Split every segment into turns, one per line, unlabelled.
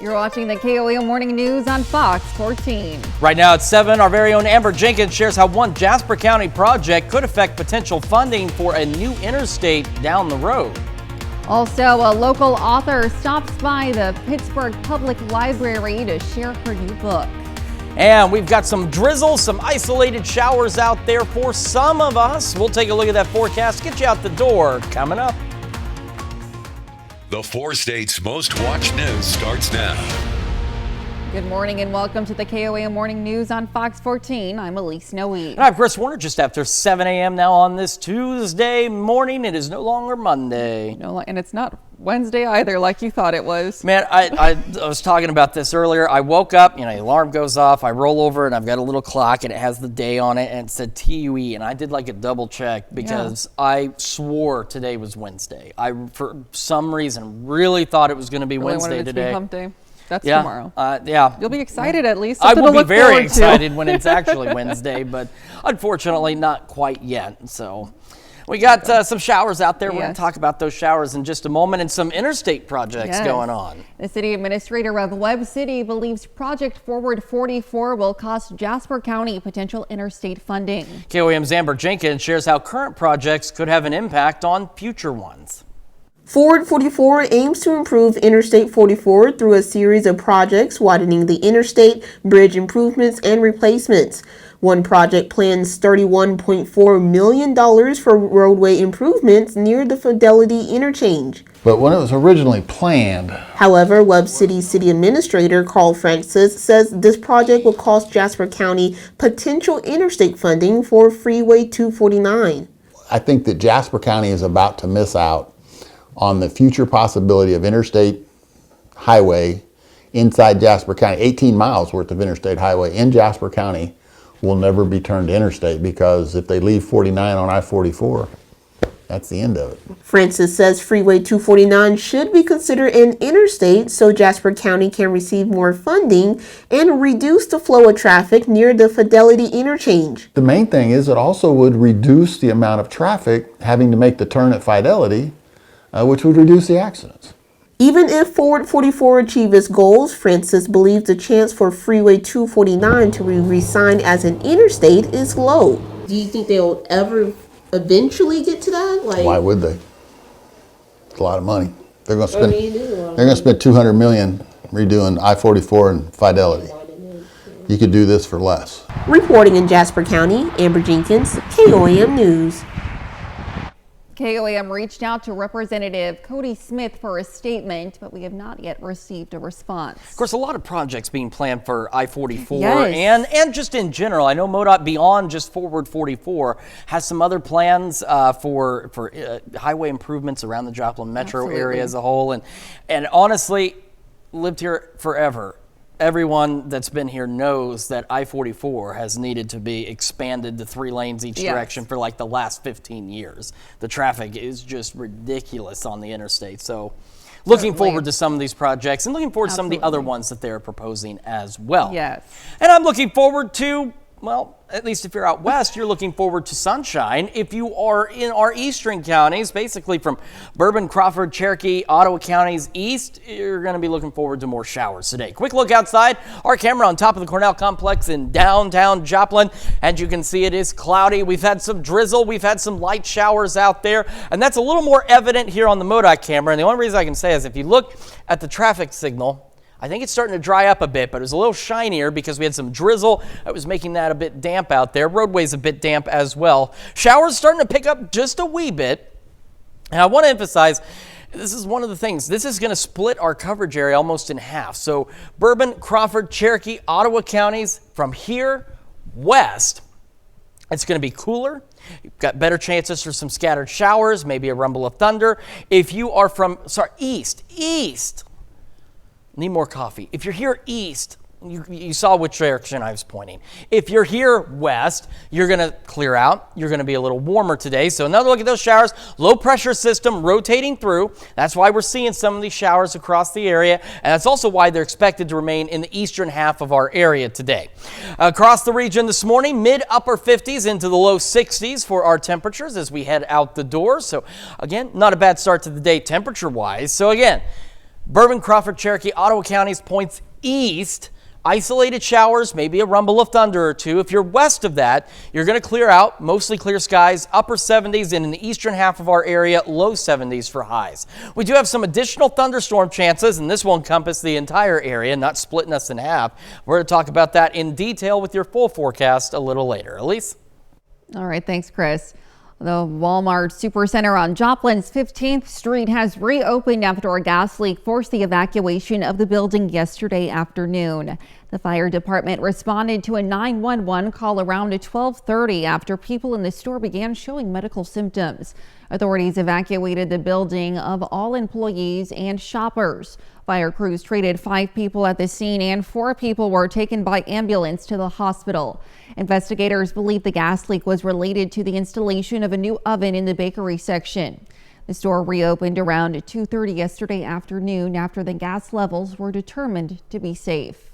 You're watching the KOAM Morning News on Fox 14.
Right now at 7, our very own Amber Jenkins shares how one Jasper County project could affect potential funding for a new interstate down the road.
Also, a local author stops by the Pittsburgh Public Library to share her new book.
And we've got some drizzle, some isolated showers out there for some of us. We'll take a look at that forecast, get you out the door coming up.
The 4 states' most watched news starts now.
Good morning and welcome to the KOAM Morning News on Fox 14. I'm Elise Noe.
And I'm Chris Warner, just after 7 a.m. now on this Tuesday morning. It is no longer Monday.
No, and it's not Wednesday either, like you thought it was.
Man, I was talking about this earlier. I woke up, the alarm goes off. I roll over and I've got a little clock and it has the day on it and it said TUE. And I did like a double check because I swore today was Wednesday. I, for some reason, really thought it was going to be Wednesday today.
To be hump day. That's tomorrow.
You'll
be excited at least.
I will be very excited when it's actually Wednesday, but unfortunately not quite yet. So we got some showers out there. We're going to talk about those showers in just a moment and some interstate projects going on.
The city administrator of Webb City believes Project Forward 44 will cost Jasper County potential interstate funding.
KOAM's Amber Jenkins shares how current projects could have an impact on future ones.
Forward 44 aims to improve Interstate 44 through a series of projects widening the interstate, bridge improvements, and replacements. One project plans $31.4 million for roadway improvements near the Fidelity interchange.
But when it was originally planned.
However, Webb City City Administrator Carl Francis says this project will cost Jasper County potential interstate funding for Freeway 249.
I think that Jasper County is about to miss out on the future possibility of interstate highway inside Jasper County. 18 miles worth of interstate highway in Jasper County will never be turned interstate because if they leave 49 on I-44, that's the end of it.
Francis says Freeway 249 should be considered an interstate so Jasper County can receive more funding and reduce the flow of traffic near the Fidelity interchange.
The main thing is it also would reduce the amount of traffic having to make the turn at Fidelity, which would reduce the accidents.
Even if Forward 44 achieves its goals, Francis believes the chance for Freeway 249 to be re-signed as an interstate is low. Do you think they'll ever eventually get to that?
Why would they? It's a lot of money. They're going to spend $200 million redoing I-44 and Fidelity. You could do this for less.
Reporting in Jasper County, Amber Jenkins, KOAM News.
KOAM reached out to Representative Cody Smith for a statement, but we have not yet received a response.
Of course, a lot of projects being planned for I-44 and just in general. I know MoDOT beyond just Forward 44 has some other plans for highway improvements around the Joplin metro area as a whole. And honestly, lived here forever. Everyone that's been here knows that I-44 has needed to be expanded to 3 lanes each direction for like the last 15 years. The traffic is just ridiculous on the interstate. So looking forward to some of these projects and looking forward to some of the other ones that they're proposing as well.
Yes.
And I'm looking forward to, well, at least if you're out west, you're looking forward to sunshine. If you are in our eastern counties, basically from Bourbon, Crawford, Cherokee, Ottawa counties east, you're going to be looking forward to more showers today. Quick look outside. Our camera on top of the Cornell complex in downtown Joplin. And you can see it is cloudy. We've had some drizzle. We've had some light showers out there. And that's a little more evident here on the MoDOT camera. And the only reason I can say is if you look at the traffic signal, I think it's starting to dry up a bit, but it was a little shinier because we had some drizzle. That was making that a bit damp out there. Roadway's a bit damp as well. Showers starting to pick up just a wee bit. And I want to emphasize, this is one of the things. This is going to split our coverage area almost in half. So Bourbon, Crawford, Cherokee, Ottawa counties, from here west, it's going to be cooler. You've got better chances for some scattered showers, maybe a rumble of thunder. If you are from, east. Need more coffee. If you're here east, you saw which direction I was pointing. If you're here west, you're going to clear out. You're going to be a little warmer today. So another look at those showers. Low pressure system rotating through. That's why we're seeing some of these showers across the area. And that's also why they're expected to remain in the eastern half of our area today. Across the region this morning, mid-upper 50s into the low 60s for our temperatures as we head out the door. So again, not a bad start to the day temperature-wise. So again, Bourbon, Crawford, Cherokee, Ottawa counties points east. Isolated showers, maybe a rumble of thunder or two. If you're west of that, you're going to clear out, mostly clear skies, upper 70s, and in the eastern half of our area, low 70s for highs. We do have some additional thunderstorm chances, and this will encompass the entire area, not splitting us in half. We're going to talk about that in detail with your full forecast a little later. Elise?
All right, thanks, Chris. The Walmart Supercenter on Joplin's 15th Street has reopened after a gas leak forced the evacuation of the building yesterday afternoon. The fire department responded to a 911 call around 12:30 after people in the store began showing medical symptoms. Authorities evacuated the building of all employees and shoppers. Fire crews treated 5 people at the scene and 4 people were taken by ambulance to the hospital. Investigators believe the gas leak was related to the installation of a new oven in the bakery section. The store reopened around 2:30 yesterday afternoon after the gas levels were determined to be safe.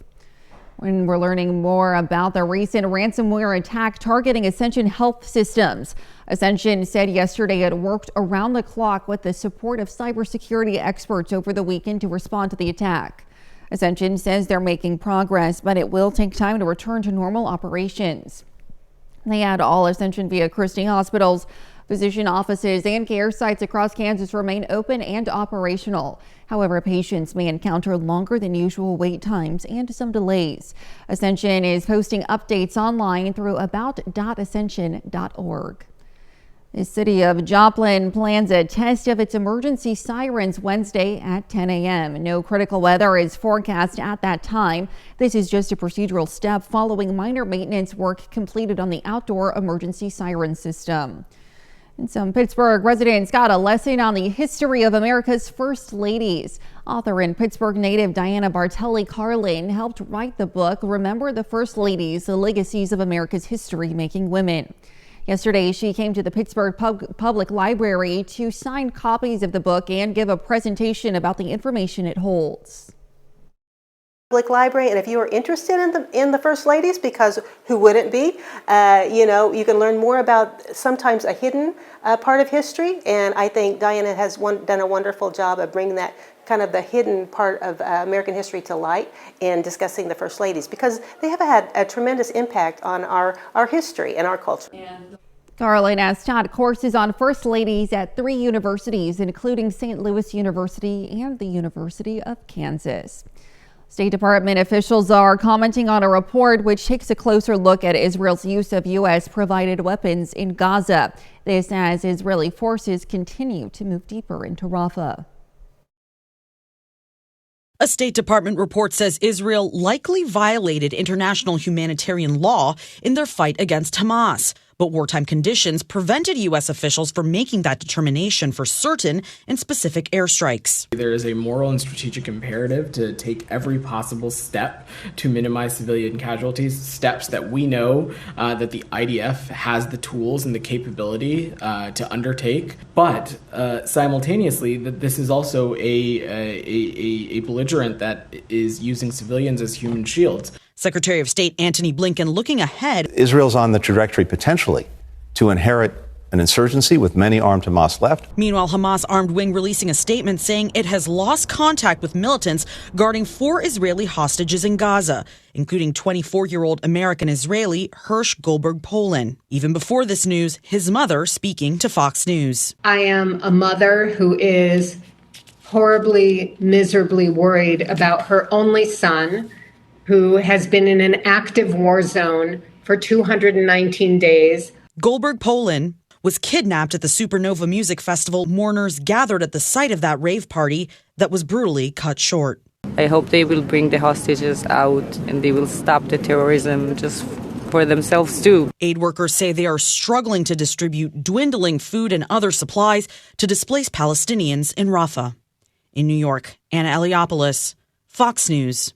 When we're learning more about the recent ransomware attack targeting Ascension Health Systems. Ascension said yesterday it worked around the clock with the support of cybersecurity experts over the weekend to respond to the attack. Ascension says they're making progress, but it will take time to return to normal operations. They add all Ascension via Christie hospitals, physician offices, and care sites across Kansas remain open and operational. However, patients may encounter longer than usual wait times and some delays. Ascension is posting updates online through about.ascension.org. The city of Joplin plans a test of its emergency sirens Wednesday at 10 a.m. No critical weather is forecast at that time. This is just a procedural step following minor maintenance work completed on the outdoor emergency siren system. And some Pittsburgh residents got a lesson on the history of America's first ladies. Author and Pittsburgh native Diana Bartelli Carlin helped write the book, Remember the First Ladies, The Legacies of America's History-Making Women. Yesterday, she came to the Pittsburgh Public Library to sign copies of the book and give a presentation about the information it holds.
Public Library, and if you are interested in the First Ladies, because who wouldn't be, you can learn more about sometimes a hidden part of history, and I think Diana has done a wonderful job of bringing that kind of the hidden part of American history to light in discussing the First Ladies, because they have had a tremendous impact on our history and our culture.
Carlin has taught courses on First Ladies at 3 universities, including St. Louis University and the University of Kansas. State Department officials are commenting on a report which takes a closer look at Israel's use of U.S.-provided weapons in Gaza. This as Israeli forces continue to move deeper into Rafah.
A State Department report says Israel likely violated international humanitarian law in their fight against Hamas. But wartime conditions prevented U.S. officials from making that determination for certain and specific airstrikes.
There is a moral and strategic imperative to take every possible step to minimize civilian casualties, steps that we know that the IDF has the tools and the capability to undertake. But simultaneously, that this is also a belligerent that is using civilians as human shields.
Secretary of State Antony Blinken looking ahead.
Israel's on the trajectory potentially to inherit an insurgency with many armed Hamas left.
Meanwhile, Hamas armed wing releasing a statement saying it has lost contact with militants guarding 4 Israeli hostages in Gaza, including 24-year-old American-Israeli Hirsch Goldberg-Polin. Even before this news, his mother speaking to Fox News.
I am a mother who is horribly, miserably worried about her only son, who has been in an active war zone for 219 days.
Goldberg-Polin was kidnapped at the Supernova Music Festival. Mourners gathered at the site of that rave party that was brutally cut short.
I hope they will bring the hostages out and they will stop the terrorism just for themselves too.
Aid workers say they are struggling to distribute dwindling food and other supplies to displaced Palestinians in Rafah. In New York, Anna Eliopoulos, Fox News.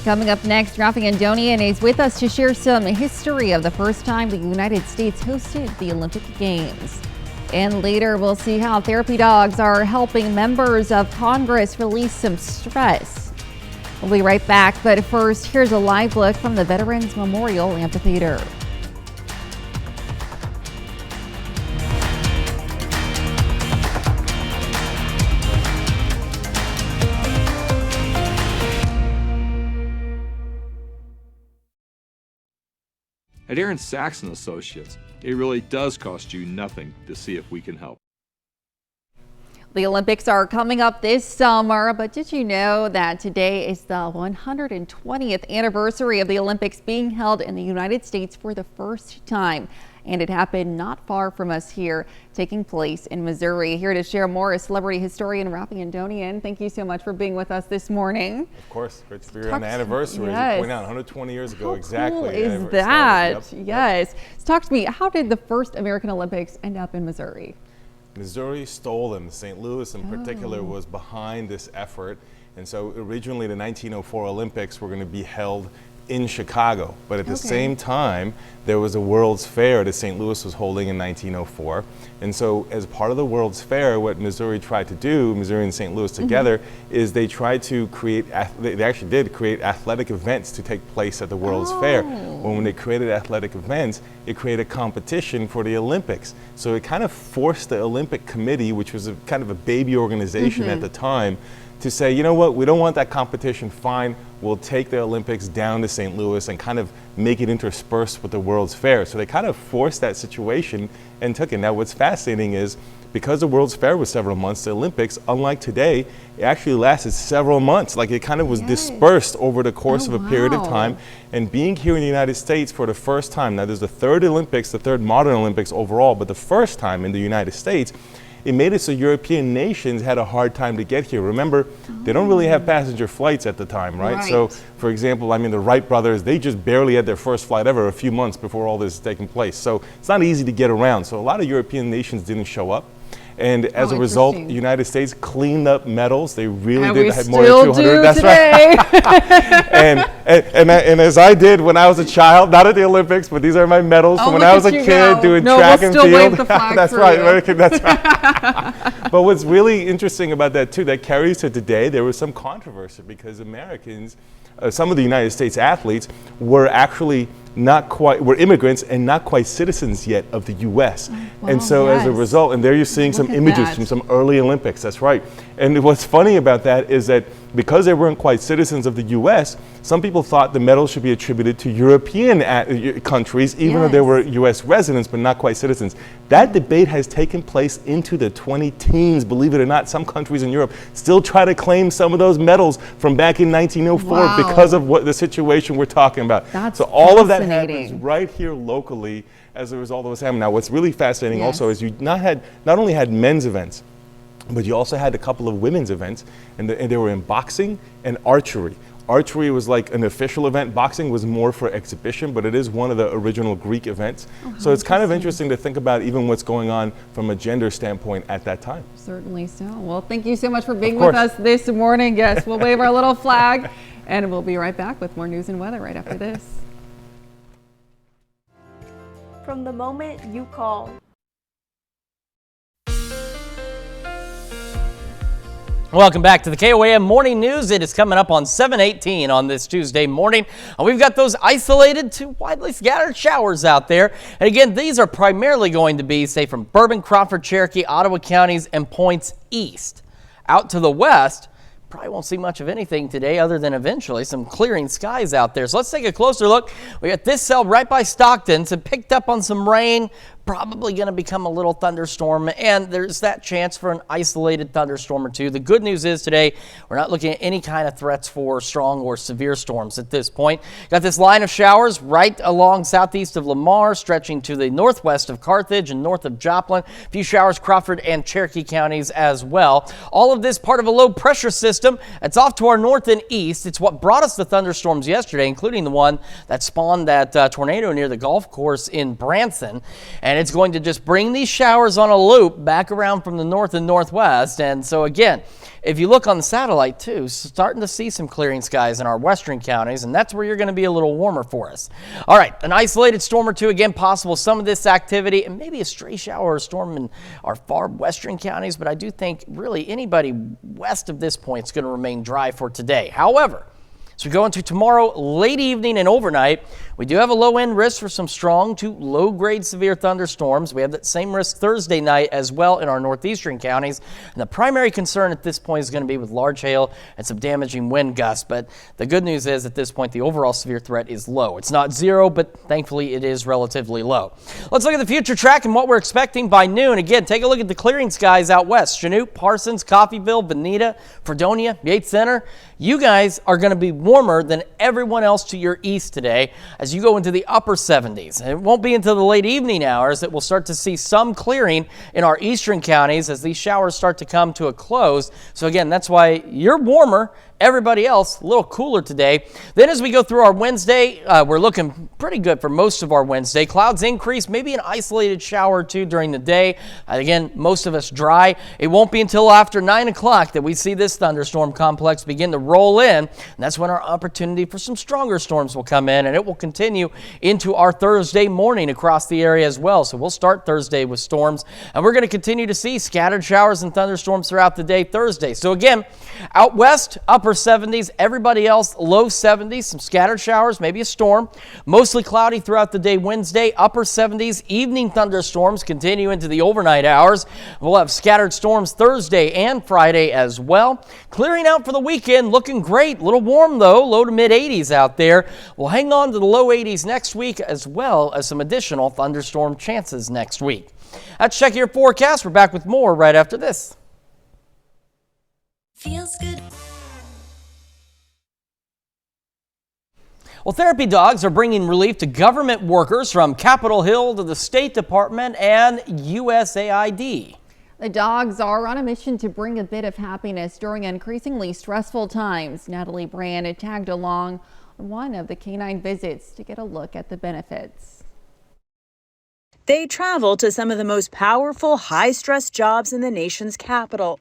Coming up next, Rafi Andonian is with us to share some history of the first time the United States hosted the Olympic Games. And later, we'll see how therapy dogs are helping members of Congress release some stress. We'll be right back, but first, here's a live look from the Veterans Memorial Amphitheater.
At Aaron Saxon Associates, it really does cost you nothing to see if we can help.
The Olympics are coming up this summer, but did you know that today is the 120th anniversary of the Olympics being held in the United States for the first time? And it happened not far from us here, taking place in Missouri. Here to share more is celebrity historian Rafi Andonian. Thank you so much for being with us this morning.
Of course, great to be here on the anniversary.
Yes.
As you point out, 120 years ago, exactly.
How cool is that? Yes. So talk to me, how did the first American Olympics end up in Missouri?
Missouri stole them. St. Louis in particular was behind this effort. And so originally the 1904 Olympics were going to be held in Chicago. But at the same time, there was a World's Fair that St. Louis was holding in 1904. And so as part of the World's Fair, what Missouri tried to do, Missouri and St. Louis together, is they tried to create, they actually did create athletic events to take place at the World's Fair. When they created athletic events, it created competition for the Olympics. So it kind of forced the Olympic Committee, which was kind of a baby organization at the time, to say, you know what, we don't want that competition, fine, we'll take the Olympics down to St. Louis and kind of make it interspersed with the World's Fair. So they kind of forced that situation and took it. Now what's fascinating is, because the World's Fair was several months, the Olympics, unlike today, it actually lasted several months. Like it kind of was dispersed over the course of a period of time. And being here in the United States for the first time, now there's the third Olympics, the third modern Olympics overall, but the first time in the United States, it made it so European nations had a hard time to get here. Remember, they don't really have passenger flights at the time, right? So, for example, I mean, the Wright brothers, they just barely had their first flight ever a few months before all this is taking place. So it's not easy to get around. So a lot of European nations didn't show up. And as a result, the United States cleaned up medals. They really did have more than 200. That's right. and as I did when I was a child, not at the Olympics, but these are my medals from when I was a kid doing track and field. That's right. That's right. But what's really interesting about that too, that carries to today, there was some controversy because Americans, some of the United States athletes were actually were immigrants and not quite citizens yet of the U.S. And so as a result, and there you're seeing some images from some early Olympics, that's right. And what's funny about that is that because they weren't quite citizens of the U.S., some people thought the medals should be attributed to European countries, even though they were U.S. residents, but not quite citizens. That debate has taken place into the 2010s, believe it or not. Some countries in Europe still try to claim some of those medals from back in 1904 because of what the situation we're talking about. So all of that happens right here locally as a result of what's happening. Now, what's really fascinating also is you not only had men's events, but you also had a couple of women's events, and they were in boxing and archery. Archery was like an official event. Boxing was more for exhibition, but it is one of the original Greek events. So it's kind of interesting to think about even what's going on from a gender standpoint at that time.
Certainly so. Well, thank you so much for being with us this morning. Yes, we'll wave our little flag, and we'll be right back with more news and weather right after this.
From the moment you call.
Welcome back to the KOAM Morning News. It is coming up on 7:18 on this Tuesday morning. We've got those isolated to widely scattered showers out there. And again, these are primarily going to be, say, from Bourbon, Crawford, Cherokee, Ottawa counties, and points east. Out to the west, probably won't see much of anything today other than eventually some clearing skies out there. So let's take a closer look. We got this cell right by Stockton. So picked up on some rain, probably going to become a little thunderstorm, and there's that chance for an isolated thunderstorm or two. The good news is today we're not looking at any kind of threats for strong or severe storms at this point. Got this line of showers right along southeast of Lamar, stretching to the northwest of Carthage and north of Joplin. A few showers Crawford and Cherokee counties as well. All of this part of a low pressure system that's off to our north and east. It's what brought us the thunderstorms yesterday, including the one that spawned that tornado near the golf course in Branson. And it's going to just bring these showers on a loop back around from the north and northwest. And so again, if you look on the satellite too, starting to see some clearing skies in our western counties, and that's where you're going to be a little warmer for us. All right, an isolated storm or two again possible. Some of this activity and maybe a stray shower or storm in our far western counties, but I do think really anybody west of this point is going to remain dry for today. However, As we go into tomorrow, late evening and overnight, we do have a low-end risk for some strong to low-grade severe thunderstorms. We have that same risk Thursday night as well in our northeastern counties. And the primary concern at this point is going to be with large hail and some damaging wind gusts. But the good news is at this point, the overall severe threat is low. It's not zero, but thankfully it is relatively low. Let's look at the future track and what we're expecting by noon. Again, take a look at the clearing skies out west. Chanute, Parsons, Coffeyville, Veneta, Fredonia, Yates Center. You guys are going to be warmer than everyone else to your east today as you go into the upper 70s. And it won't be until the late evening hours that we'll start to see some clearing in our eastern counties as these showers start to come to a close. So again, that's why you're warmer. Everybody else a little cooler today. Then as we go through our Wednesday, we're looking pretty good for most of our Wednesday. Clouds increase, maybe an isolated shower or two during the day. Again, most of us dry. It won't be until after 9 o'clock that we see this thunderstorm complex begin to roll in. And that's when our opportunity for some stronger storms will come in, and it will continue into our Thursday morning across the area as well. So we'll start Thursday with storms, and we're going to continue to see scattered showers and thunderstorms throughout the day Thursday. So again, out west, upper 70s, everybody else low 70s, some scattered showers, maybe a storm. Mostly cloudy throughout the day Wednesday, upper 70s, evening thunderstorms continue into the overnight hours. We'll have scattered storms Thursday and Friday as well. Clearing out for the weekend, looking great. A little warm though, low to mid 80s out there. We'll hang on to the low 80s next week as well as some additional thunderstorm chances next week. Let's check your forecast. We're back with more right after this.
Feels good.
Well, therapy dogs are bringing relief to government workers from Capitol Hill to the State Department and USAID.
The dogs are on a mission to bring a bit of happiness during increasingly stressful times. Natalie Brand tagged along on one of the canine visits to get a look at the benefits.
They travel to some of the most powerful, high-stress jobs in the nation's capital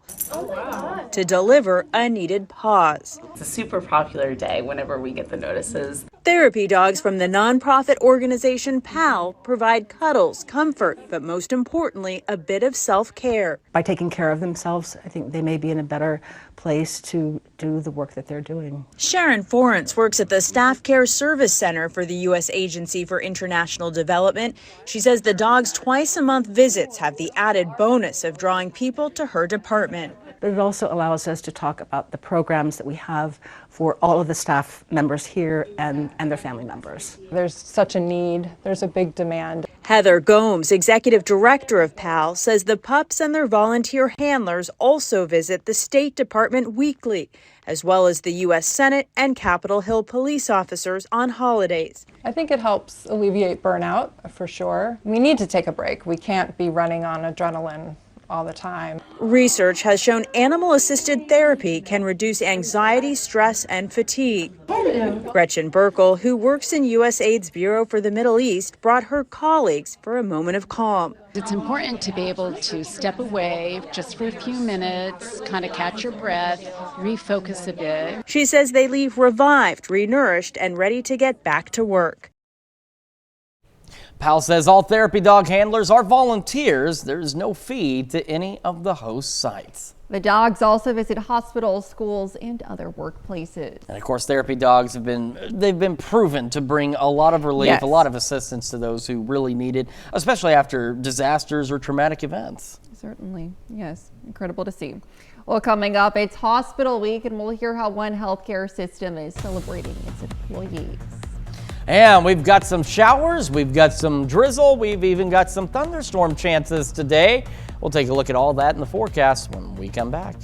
to deliver a needed pause.
It's a super popular day whenever we get the notices.
Therapy dogs from the nonprofit organization PAL provide cuddles, comfort, but most importantly, a bit of self-care.
By taking care of themselves, I think they may be in a better place to do the work that they're doing.
Sharon Forrence works at the Staff Care Service Center for the U.S. Agency for International Development. She says the dog's twice-a-month visits have the added bonus of drawing people to her department.
But it also allows us to talk about the programs that we have for all of the staff members here and their family members.
There's such a need. There's a big demand.
Heather Gomes, executive director of PAL, says the pups and their volunteer handlers also visit the State Department weekly, as well as the U.S. Senate and Capitol Hill police officers on holidays.
I think it helps alleviate burnout, for sure. We need to take a break. We can't be running on adrenaline all the time.
Research has shown animal-assisted therapy can reduce anxiety, stress, and fatigue.
Hello.
Gretchen Burkle, who works in USAID's Bureau for the Middle East, brought her colleagues for a moment of calm.
It's important to be able to step away just for a few minutes, kind of catch your breath, refocus a bit.
She says they leave revived, renourished, and ready to get back to work.
PAL says all therapy dog handlers are volunteers. There is no fee to any of the host sites.
The dogs also visit hospitals, schools, and other workplaces.
And of course, therapy dogs have been proven to bring a lot of relief,
Yes.
a lot of assistance to those who really need it, especially after disasters or traumatic events.
Certainly, yes, incredible to see. Well, coming up, it's Hospital Week, and we'll hear how one healthcare system is celebrating its employees.
And we've got some showers, we've got some drizzle, we've even got some thunderstorm chances today. We'll take a look at all that in the forecast when we come back.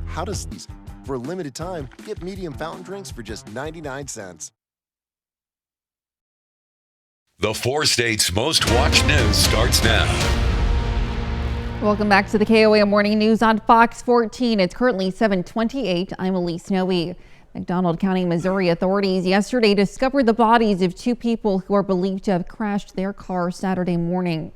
How does these? For a limited time, get medium fountain drinks for just 99 cents.
The 4 states' most watched news starts now.
Welcome back to the KOA Morning News on Fox 14. It's currently 7:28. I'm Elise Snowy. McDonald County, Missouri authorities yesterday discovered the bodies of 2 people who are believed to have crashed their car Saturday morning.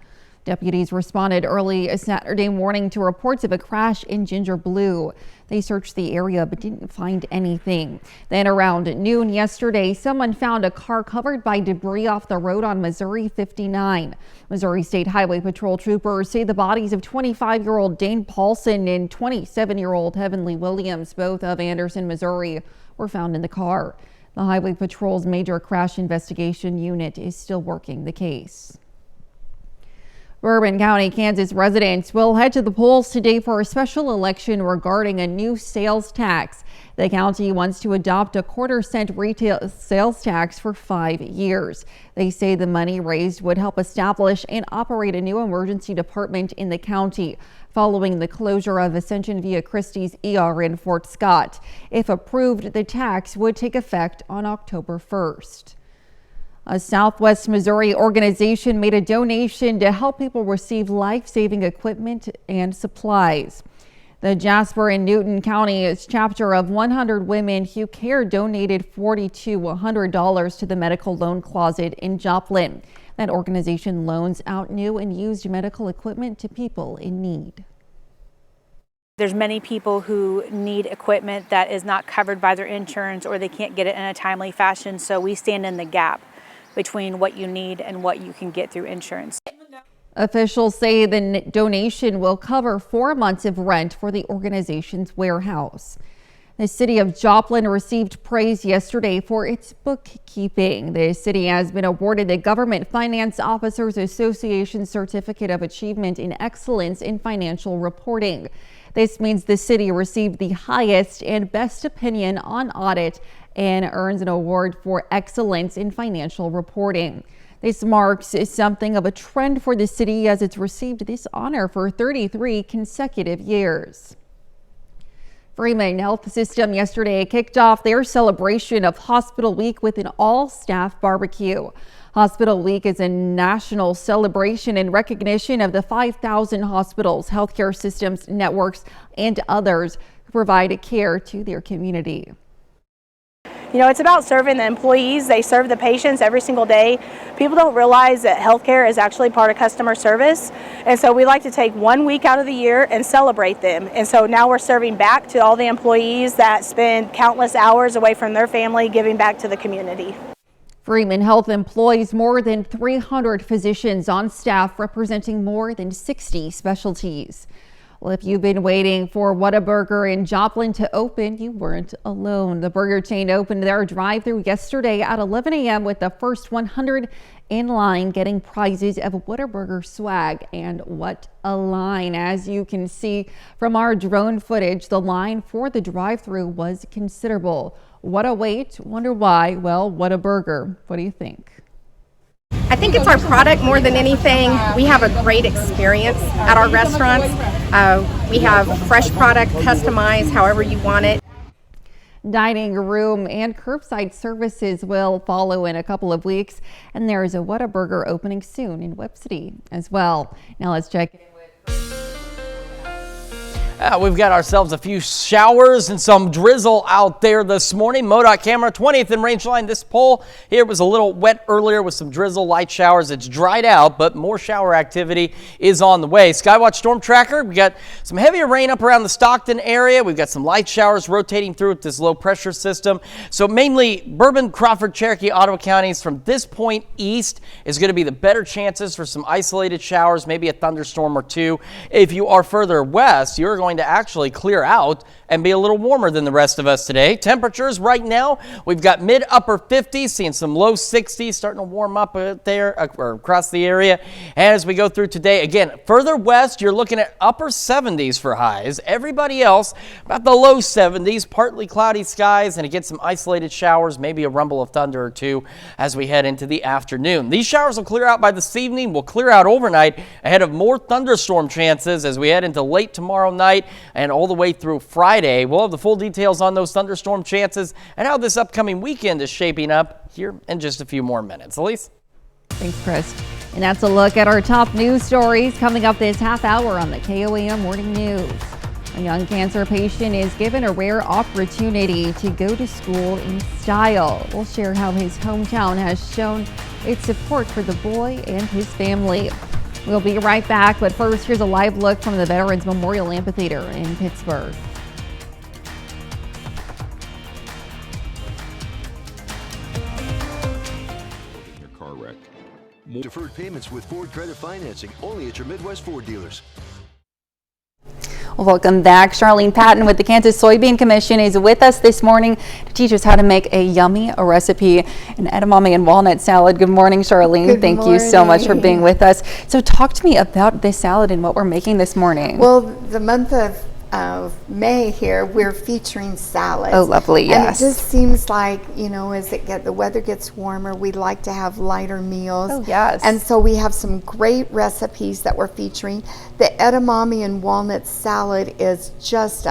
Deputies responded early Saturday morning to reports of a crash in Ginger Blue. They searched the area but didn't find anything. Then around noon yesterday, someone found a car covered by debris off the road on Missouri 59. Missouri State Highway Patrol troopers say the bodies of 25-year-old Dane Paulson and 27-year-old Heavenly Williams, both of Anderson, Missouri, were found in the car. The Highway Patrol's major crash investigation unit is still working the case. Bourbon County, Kansas residents will head to the polls today for a special election regarding a new sales tax. The county wants to adopt a 1/4-cent retail sales tax for 5 years. They say the money raised would help establish and operate a new emergency department in the county following the closure of Ascension Via Christi's ER in Fort Scott. If approved, the tax would take effect on October 1st. A Southwest Missouri organization made a donation to help people receive life-saving equipment and supplies. The Jasper and Newton County's chapter of 100 Women Who Care donated $4,200 to the Medical Loan Closet in Joplin. That organization loans out new and used medical equipment to people in need.
There's many people who need equipment that is not covered by their insurance, or they can't get it in a timely fashion, so we stand in the gap between what you need and what you can get through insurance.
Officials say the donation will cover 4 months of rent for the organization's warehouse. The city of Joplin received praise yesterday for its bookkeeping. The city has been awarded the Government Finance Officers Association Certificate of Achievement in Excellence in Financial Reporting. This means the city received the highest and best opinion on audit and earns an award for excellence in financial reporting. This marks something of a trend for the city as it's received this honor for 33 consecutive years. Freeman Health System yesterday kicked off their celebration of Hospital Week with an all-staff barbecue. Hospital Week is a national celebration in recognition of the 5,000 hospitals, healthcare systems, networks, and others who provide care to their community.
You know, it's about serving the employees. They serve the patients every single day. People don't realize that healthcare is actually part of customer service. And so we like to take 1 week out of the year and celebrate them. And so now we're serving back to all the employees that spend countless hours away from their family, giving back to the community.
Freeman Health employs more than 300 physicians on staff representing more than 60 specialties. Well, if you've been waiting for Whataburger in Joplin to open, you weren't alone. The burger chain opened their drive-thru yesterday at 11 a.m. with the first 100 in line getting prizes of Whataburger swag. And what a line. As you can see from our drone footage, the line for the drive-thru was considerable. What a wait. Wonder why? Well, Whataburger. What do you think?
I think it's our product more than anything. We have a great experience at our restaurants. We have fresh product customized however you want it.
Dining room and curbside services will follow in a couple of weeks, and there is a Whataburger opening soon in Webb City as well. Now let's check in with
We've got ourselves a few showers and some drizzle out there this morning. MoDOT camera 20th and range line. This pole here was a little wet earlier with some drizzle, light showers. It's dried out, but more shower activity is on the way. Skywatch Storm Tracker, we got some heavier rain up around the Stockton area. We've got some light showers rotating through with this low pressure system. So mainly Bourbon, Crawford, Cherokee, Ottawa counties from this point east is going to be the better chances for some isolated showers, maybe a thunderstorm or two. If you are further west, you're going to actually clear out and be a little warmer than the rest of us today. Temperatures right now, we've got mid upper 50s, seeing some low 60s starting to warm up there or across the area. And as we go through today, again, further west, you're looking at upper 70s for highs. Everybody else about the low 70s, partly cloudy skies, and again, some isolated showers, maybe a rumble of thunder or two as we head into the afternoon. These showers will clear out by this evening, will clear out overnight ahead of more thunderstorm chances as we head into late tomorrow night and all the way through Friday. We'll have the full details on those thunderstorm chances and how this upcoming weekend is shaping up here in just a few more minutes. Elise?
Thanks, Chris. And that's a look at our top news stories coming up this half hour on the KOAM Morning News. A young cancer patient is given a rare opportunity to go to school in style. We'll share how his hometown has shown its support for the boy and his family. We'll be right back, but first, here's a live look from the Veterans Memorial Amphitheater in Pittsburgh.
Your car wreck.
Deferred payments with Ford Credit Financing, only at your Midwest Ford dealers.
Welcome back. Charlene Patton with the Kansas Soybean Commission is with us this morning to teach us how to make a yummy recipe, an edamame and walnut salad. Good morning, Charlene. Thank you so much for being with us. So talk to me about this salad and what we're making this morning.
Well, the month of May here, we're featuring salads.
Oh, lovely, yes.
And it just seems like, you know, as the weather gets warmer, we like to have lighter meals.
Oh, yes.
And so we have some great recipes that we're featuring. The edamame and walnut salad is just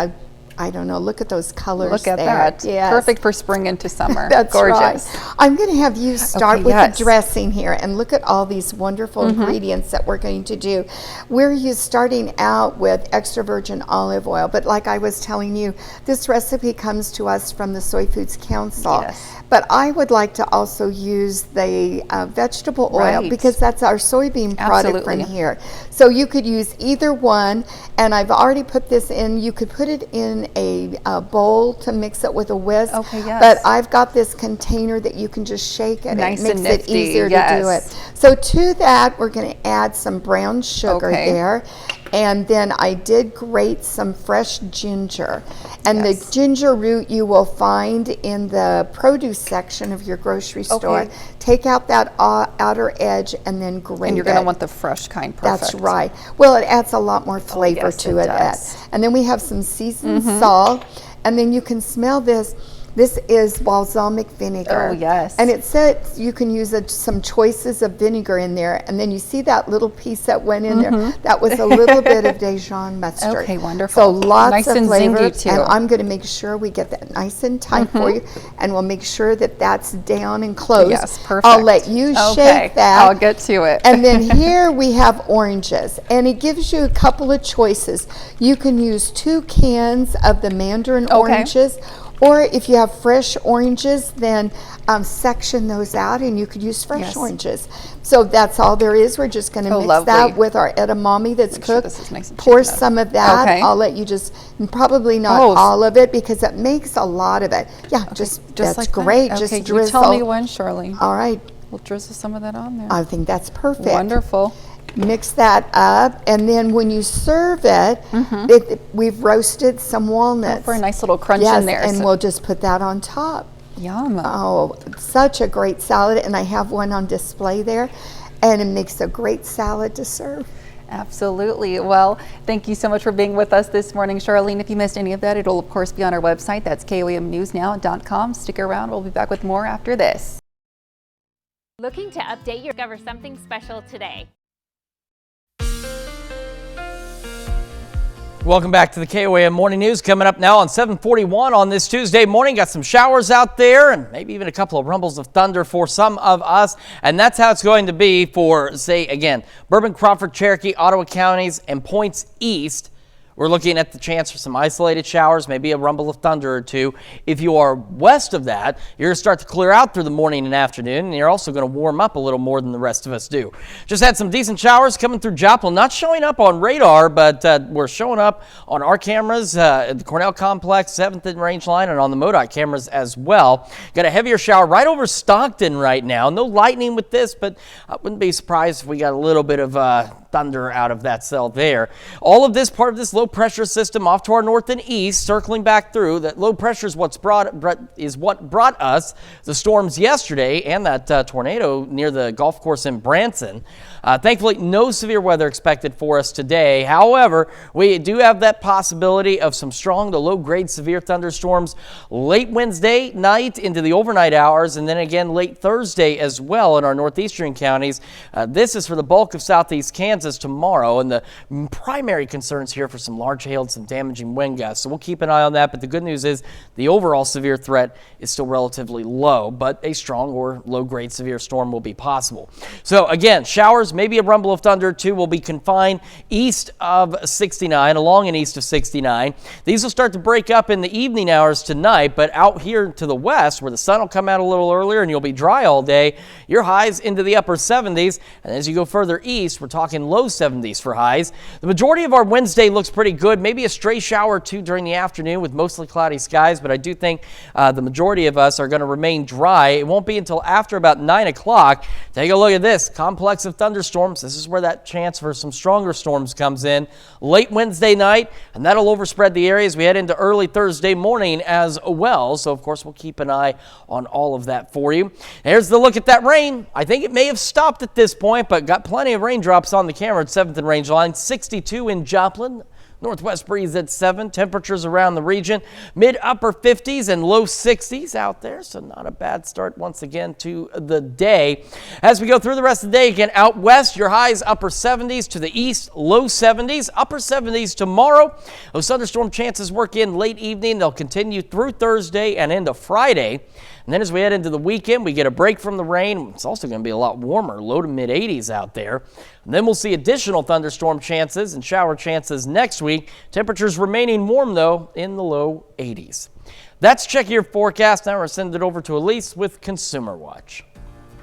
I don't know, look at those colors.
Look at
there.
that.
Yes.
Perfect for spring into summer.
That's
gorgeous.
Right. I'm going to have you start with the dressing here and look at all these wonderful ingredients that we're going to do. We're starting out with extra virgin olive oil, but like I was telling you, this recipe comes to us from the Soy Foods Council.
Yes.
But I would like to also use the vegetable oil because that's our soybean product from here. So you could use either one, and I've already put this in. You could put it in a bowl to mix it with a whisk.
Okay, yes.
But I've got this container that you can just shake it.
Nice
It
and
makes it
nifty,
easier
yes.
to do it. So to that, we're going to add some brown sugar there. And then I did grate some fresh ginger. And the ginger root you will find in the produce section of your grocery store.
Okay.
Take out that outer edge and then grate it.
And you're going to want the fresh kind. Perfect.
That's right. Well, it adds a lot more flavor to it.
Does.
And then we have some seasoned salt. And then you can smell this. This is balsamic vinegar.
Oh, yes.
And it said you can use some choices of vinegar in there. And then you see that little piece that went in there? That was a little bit of Dijon mustard.
Okay, wonderful.
So lots
nice
of
and
flavor.
zingy too.
And I'm going to make sure we get that nice and tight for you. And we'll make sure that that's down and closed.
Yes, perfect.
I'll let you shake that.
I'll get to it.
And then here we have oranges. And it gives you a couple of choices. You can use 2 cans of the mandarin oranges. Or if you have fresh oranges, then section those out and you could use fresh oranges. So that's all there is. We're just going to mix that with our edamame that's cooked.
This is nice and
pour some of that. I'll let you probably not all of it because it makes a lot of it. Yeah, just that's
like
great.
That.
Just
okay,
drizzle.
You tell me when, Charlene.
All right.
We'll drizzle some of that on there.
I think that's perfect.
Wonderful.
Mix that up, and then when you serve it, we've roasted some walnuts.
For a nice little crunch in there.
And we'll just put that on top.
Yum.
Oh, such a great salad, and I have one on display there, and it makes a great salad to serve.
Absolutely. Well, thank you so much for being with us this morning, Charlene. If you missed any of that, it'll of course be on our website. That's KOAMnewsnow.com. Stick around. We'll be back with more after this.
Looking to update your discover something special today.
Welcome back to the KOAM Morning News. Coming up now on 7:41 on this Tuesday morning. Got some showers out there and maybe even a couple of rumbles of thunder for some of us. And that's how it's going to be for, say, again, Bourbon, Crawford, Cherokee, Ottawa counties, and points east. We're looking at the chance for some isolated showers, maybe a rumble of thunder or two. If you are west of that, you're going to start to clear out through the morning and afternoon, and you're also going to warm up a little more than the rest of us do. Just had some decent showers coming through Joplin, not showing up on radar, but we're showing up on our cameras at the Cornell Complex, 7th and Range Line, and on the MoDOT cameras as well. Got a heavier shower right over Stockton right now. No lightning with this, but I wouldn't be surprised if we got a little bit of thunder out of that cell there. All of this part of this low pressure system off to our north and east, circling back through. That low pressure is what brought us the storms yesterday and that tornado near the golf course in Branson. Thankfully, no severe weather expected for us today. However, we do have that possibility of some strong to low-grade severe thunderstorms late Wednesday night into the overnight hours, and then again late Thursday as well in our northeastern counties. This is for the bulk of southeast Kansas tomorrow, and the primary concerns here for some large hail and some damaging wind gusts. So we'll keep an eye on that, but the good news is the overall severe threat is still relatively low, but a strong or low-grade severe storm will be possible. So again, showers, maybe a rumble of thunder too, will be confined east of 69, along and east of 69. These will start to break up in the evening hours tonight, but out here to the west, where the sun will come out a little earlier and you'll be dry all day, your highs into the upper 70s, and as you go further east, we're talking low 70s for highs. The majority of our Wednesday looks pretty good. Maybe a stray shower or two during the afternoon with mostly cloudy skies, but I do think the majority of us are going to remain dry. It won't be until after about 9 o'clock. Take a look at this complex of thunderstorms. This is where that chance for some stronger storms comes in late Wednesday night, and that'll overspread the area as we head into early Thursday morning as well. So, of course, we'll keep an eye on all of that for you. Here's the look at that rain. I think it may have stopped at this point, but got plenty of raindrops on the camera at 7th and Range Line. 62 in Joplin. Northwest breeze at 7. Temperatures around the region mid-upper 50s and low 60s out there. So not a bad start once again to the day. As we go through the rest of the day, again out west, your highs upper 70s, to the east low 70s, upper 70s tomorrow. Those thunderstorm chances work in late evening. They'll continue through Thursday and into Friday. And then as we head into the weekend, we get a break from the rain. It's also going to be a lot warmer, low to mid 80s out there. And then we'll see additional thunderstorm chances and shower chances next week. Temperatures remaining warm, though, in the low 80s. That's Check Your Forecast. Now we're send it over to Elise with Consumer Watch.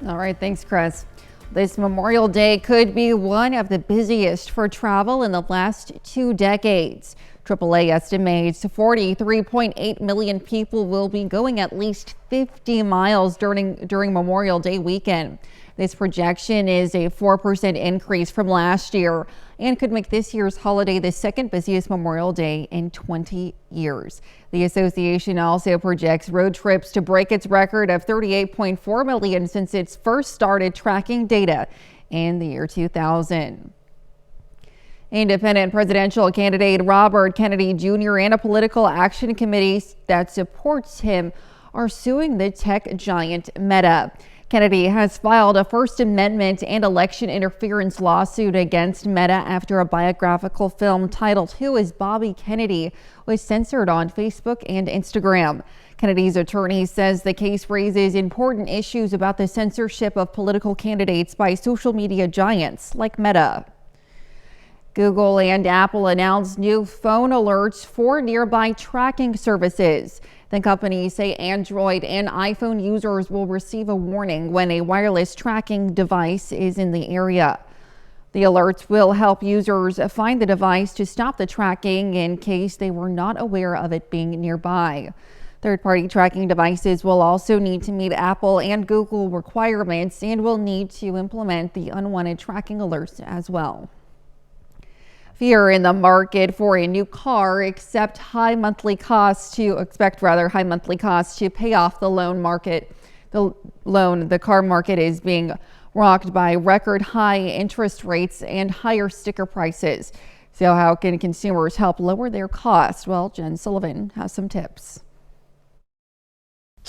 All right, thanks, Chris. This Memorial Day could be one of the busiest for travel in the last 2 decades. AAA estimates 43.8 million people will be going at least 50 miles during Memorial Day weekend. This projection is a 4% increase from last year and could make this year's holiday the second busiest Memorial Day in 20 years. The association also projects road trips to break its record of 38.4 million since it first started tracking data in the year 2000. Independent presidential candidate Robert Kennedy Jr. and a political action committee that supports him are suing the tech giant Meta. Kennedy has filed a First Amendment and election interference lawsuit against Meta after a biographical film titled "Who is Bobby Kennedy?" was censored on Facebook and Instagram. Kennedy's attorney says the case raises important issues about the censorship of political candidates by social media giants like Meta. Google and Apple announced new phone alerts for nearby tracking services. The companies say Android and iPhone users will receive a warning when a wireless tracking device is in the area. The alerts will help users find the device to stop the tracking in case they were not aware of it being nearby. Third-party tracking devices will also need to meet Apple and Google requirements and will need to implement the unwanted tracking alerts as well. Fear in the market for a new car, expect high monthly costs to pay off the loan market. The car market is being rocked by record high interest rates and higher sticker prices. So how can consumers help lower their costs? Well, Jen Sullivan has some tips.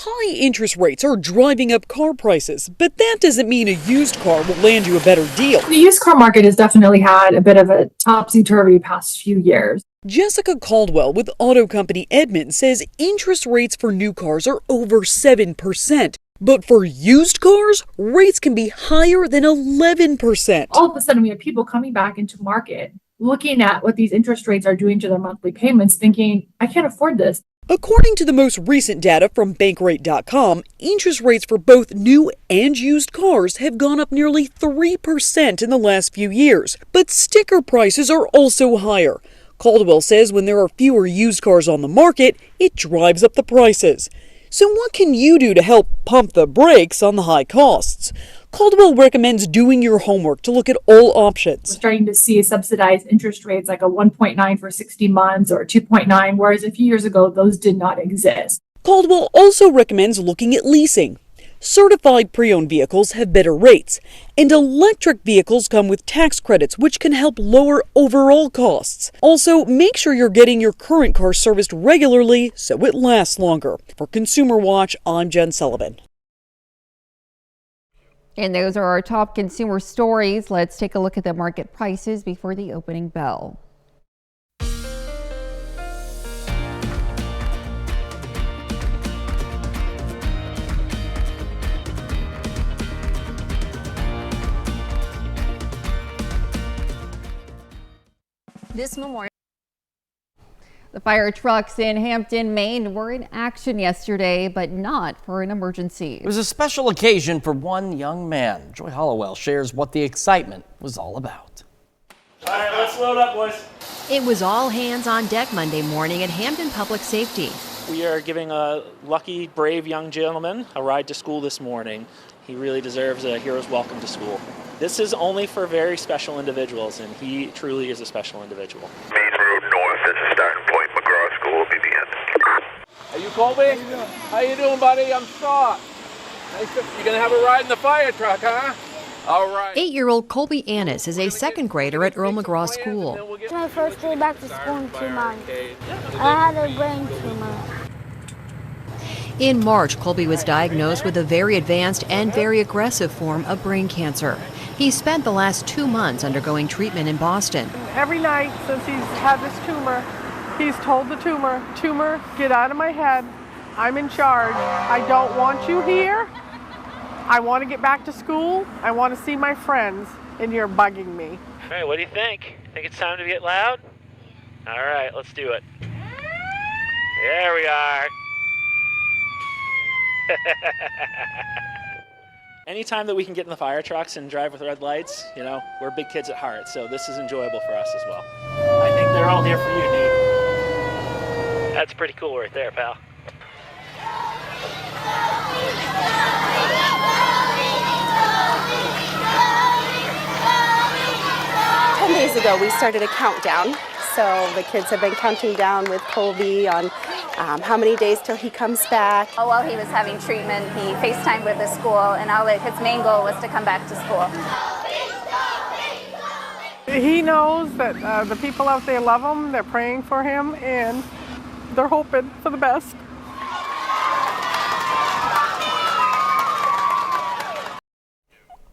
High interest rates are driving up car prices, but that doesn't mean a used car will land you a better deal.
The used car market has definitely had a bit of a topsy-turvy past few years.
Jessica Caldwell with auto company Edmunds says interest rates for new cars are over 7%. But for used cars, rates can be higher than 11%.
All of a sudden, we have people coming back into market, looking at what these interest rates are doing to their monthly payments, thinking, I can't afford this.
According to the most recent data from Bankrate.com, interest rates for both new and used cars have gone up nearly 3% in the last few years. But sticker prices are also higher. Caldwell says when there are fewer used cars on the market, it drives up the prices. So what can you do to help pump the brakes on the high costs? Caldwell recommends doing your homework to look at all options.
We're starting to see subsidized interest rates like a 1.9 for 60 months or 2.9, whereas a few years ago, those did not exist.
Caldwell also recommends looking at leasing. Certified pre-owned vehicles have better rates, and electric vehicles come with tax credits, which can help lower overall costs. Also, make sure you're getting your current car serviced regularly so it lasts longer. For Consumer Watch, I'm Jen Sullivan.
And those are our top consumer stories. Let's take a look at the market prices before the opening bell.
This Memorial.
The fire trucks in Hampton, Maine were in action yesterday, but not for an emergency.
It was a special occasion for one young man. Joy Hollowell shares what the excitement was all about.
All right, let's load up, boys.
It was all hands on deck Monday morning at Hampton Public Safety.
We are giving a lucky, brave young gentleman a ride to school this morning. He really deserves a hero's welcome to school. This is only for very special individuals, and he truly is a special individual.
Main Road North is the starting point. McGraw School will be the end.
Are you Colby? How you doing, buddy? I'm Scott. Nice to, you gonna have a ride in the fire truck, huh? All right.
8-year-old Colby Annis is a second grader at Earl McGraw School.
It's my first day back to school in 2 months. I had a brain tumor.
In March, Colby was diagnosed with a very advanced and very aggressive form of brain cancer. He spent the last 2 months undergoing treatment in Boston.
Every night since he's had this tumor, he's told the tumor, get out of my head. I'm in charge. I don't want you here. I want to get back to school. I want to see my friends, and you're bugging me.
All right, what do you think? Think it's time to get loud? All right, let's do it. There we are. Anytime that we can get in the fire trucks and drive with red lights, you know, we're big kids at heart, so this is enjoyable for us as well. I think they're all here for you, Nate. That's pretty cool right there, pal.
10 days ago, we started a countdown. So the kids have been counting down with Colby on how many days till he comes back.
While he was having treatment, he FaceTimed with the school, and his main goal was to come back to school.
He knows that the people out there love him, they're praying for him, and they're hoping for the best.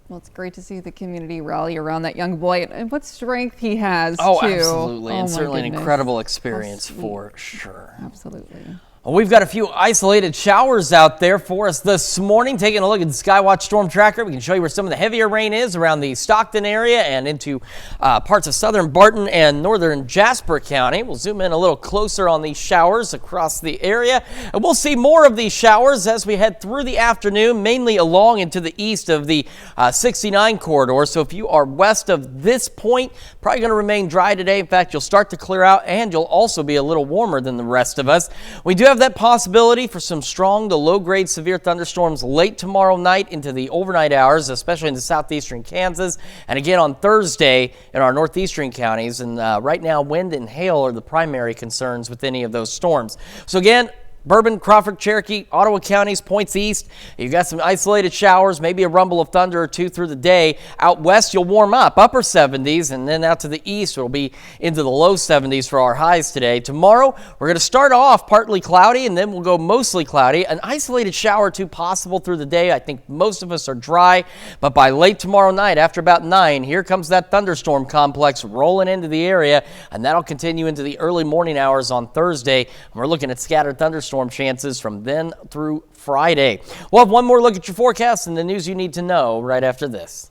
Well, it's great to see the community rally around that young boy and what strength he has,
Oh,
too.
absolutely.
Oh,
and
my
certainly an
goodness.
incredible experience for sure.
Absolutely.
Well, we've got a few isolated showers out there for us this morning. Taking a look at the Skywatch Storm Tracker, we can show you where some of the heavier rain is around the Stockton area and into parts of southern Barton and northern Jasper County. We'll zoom in a little closer on these showers across the area. And we'll see more of these showers as we head through the afternoon, mainly along into the east of the 69 corridor. So if you are west of this point, probably going to remain dry today. In fact, you'll start to clear out and you'll also be a little warmer than the rest of us. We do have that possibility for some strong to low-grade severe thunderstorms late tomorrow night into the overnight hours, especially into southeastern Kansas, and again on Thursday in our northeastern counties. And right now, wind and hail are the primary concerns with any of those storms. So again, Bourbon, Crawford, Cherokee, Ottawa counties, points east. You've got some isolated showers, maybe a rumble of thunder or two through the day. Out west, you'll warm up, upper 70s, and then out to the east, it'll be into the low 70s for our highs today. Tomorrow, we're going to start off partly cloudy, and then we'll go mostly cloudy. An isolated shower or two possible through the day. I think most of us are dry, but by late tomorrow night, after about 9, here comes that thunderstorm complex rolling into the area, and that'll continue into the early morning hours on Thursday. And we're looking at scattered thunderstorm chances from then through Friday. We'll have one more look at your forecast and the news you need to know right after this.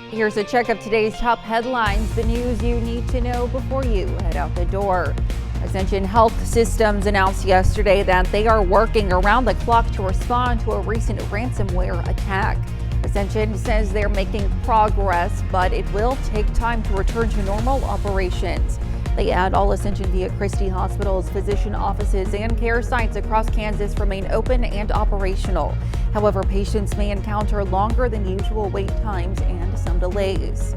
Here's a check of today's top headlines, the news you need to know before you head out the door. Ascension Health Systems announced yesterday that they are working around the clock to respond to a recent ransomware attack. Ascension says they're making progress, but it will take time to return to normal operations. They add all Ascension Via Christi hospitals, physician offices, and care sites across Kansas remain open and operational. However, patients may encounter longer than usual wait times and some delays.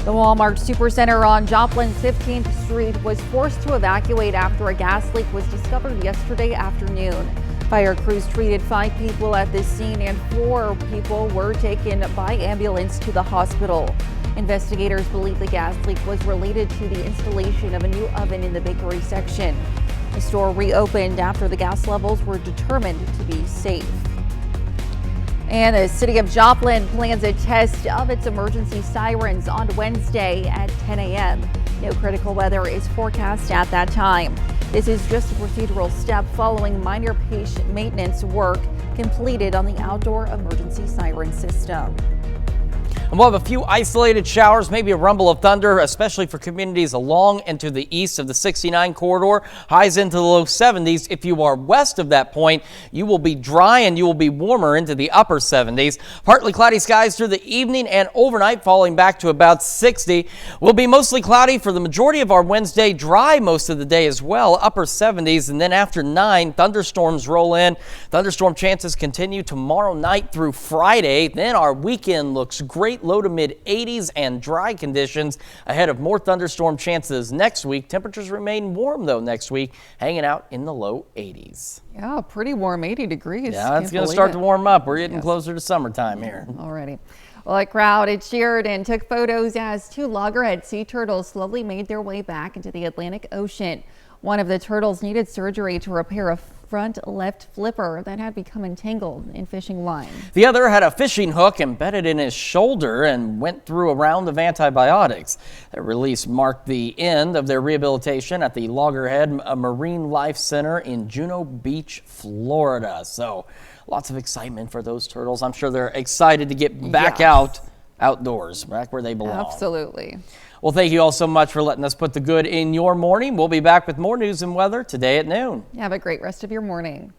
The Walmart Supercenter on Joplin's 15th Street was forced to evacuate after a gas leak was discovered yesterday afternoon. Fire crews treated 5 people at this scene and 4 people were taken by ambulance to the hospital. Investigators believe the gas leak was related to the installation of a new oven in the bakery section. The store reopened after the gas levels were determined to be safe. And the city of Joplin plans a test of its emergency sirens on Wednesday at 10 a.m. No critical weather is forecast at that time. This is just a procedural step following minor patient maintenance work completed on the outdoor emergency siren system.
And we'll have a few isolated showers, maybe a rumble of thunder, especially for communities along and to the east of the 69 corridor. Highs into the low 70s. If you are west of that point, you will be dry and you will be warmer into the upper 70s. Partly cloudy skies through the evening and overnight, falling back to about 60. Will be mostly cloudy for the majority of our Wednesday, dry most of the day as well, upper 70s. And then after 9, thunderstorms roll in. Thunderstorm chances continue tomorrow night through Friday. Then our weekend looks great, low to mid 80s and dry conditions ahead of more thunderstorm chances next week. Temperatures remain warm though next week, hanging out in the low 80s.
Yeah, pretty warm, 80 degrees.
Yeah, it's going to start to warm up. We're getting closer to summertime here.
Alrighty. Well, a crowd cheered and took photos as 2 loggerhead sea turtles slowly made their way back into the Atlantic Ocean. One of the turtles needed surgery to repair a front left flipper that had become entangled in fishing line.
The other had a fishing hook embedded in his shoulder and went through a round of antibiotics. Their release marked the end of their rehabilitation at the Loggerhead Marine Life Center in Juno Beach, Florida. So lots of excitement for those turtles. I'm sure they're excited to get back outdoors, back where they belong.
Absolutely.
Well, thank you all so much for letting us put the good in your morning. We'll be back with more news and weather today at noon.
Have a great rest of your morning.